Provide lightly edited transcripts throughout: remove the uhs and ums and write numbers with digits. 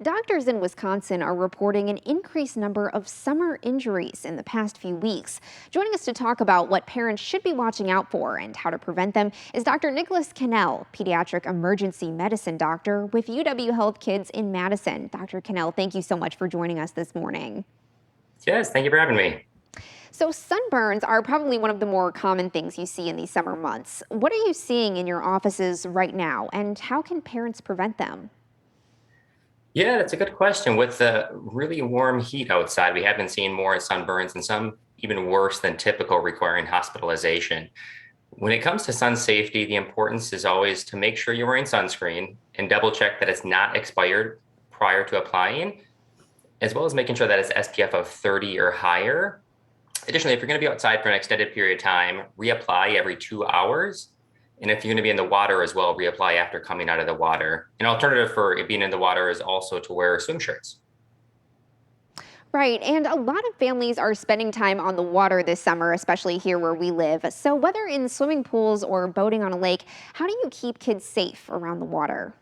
Doctors in Wisconsin are reporting an increased number of summer injuries in the past few weeks. Joining us to talk about what parents should be watching out for and how to prevent them is Dr. Nicholas Kuehnel, pediatric emergency medicine doctor with UW Health Kids in Madison. Dr. Kuehnel, thank you so much for joining us this morning. Yes, thank you for having me. So, sunburns are probably one of the more common things you see in these summer months. What are you seeing in your offices right now, and how can parents prevent them? Yeah, that's a good question. With the really warm heat outside, we have been seeing more sunburns and some even worse than typical requiring hospitalization. When it comes to sun safety, the importance is always to make sure you're wearing sunscreen and double check that it's not expired prior to applying, as well as making sure that it's SPF of 30 or higher. Additionally, if you're going to be outside for an extended period of time, reapply every 2 hours. And if you're going to be in the water as well, reapply after coming out of the water. An alternative for it being in the water is also to wear swim shirts. Right, and a lot of families are spending time on the water this summer, especially here where we live. So, whether in swimming pools or boating on a lake, how do you keep kids safe around the water?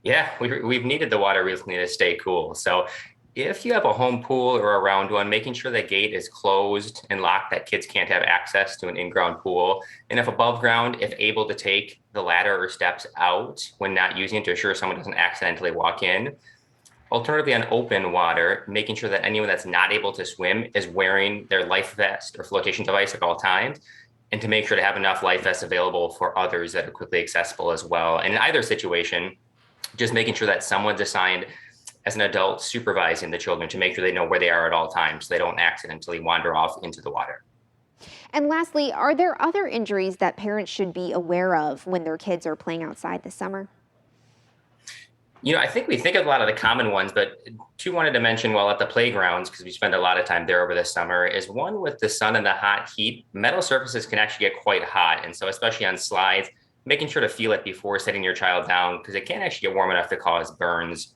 Yeah, we've needed the water recently to stay cool. So if you have a home pool or around one, making sure the gate is closed and locked, that kids can't have access to an in-ground pool. And if above ground, if able to take the ladder or steps out when not using it to ensure someone doesn't accidentally walk in. Alternatively, on open water, making sure that anyone that's not able to swim is wearing their life vest or flotation device at all times, and to make sure to have enough life vests available for others that are quickly accessible as well. And in either situation, just making sure that someone's assigned as an adult supervising the children to make sure they know where they are at all times so they don't accidentally wander off into the water. And lastly, are there other injuries that parents should be aware of when their kids are playing outside this summer? I think we think of a lot of the common ones, but two wanted to mention while at the playgrounds, because we spend a lot of time there over the summer, is one with the sun and the hot heat. Metal surfaces can actually get quite hot. And so, especially on slides, making sure to feel it before setting your child down, because it can actually get warm enough to cause burns.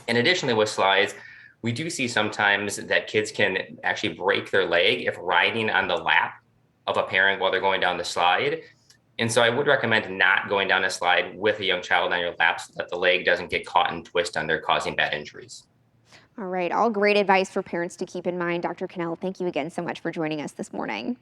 And additionally, with slides, we do see sometimes that kids can actually break their leg if riding on the lap of a parent while they're going down the slide. And so I would recommend not going down a slide with a young child on your lap so that the leg doesn't get caught and twist under, causing bad injuries. All right, all great advice for parents to keep in mind. Dr. Kuehnel, thank you again so much for joining us this morning.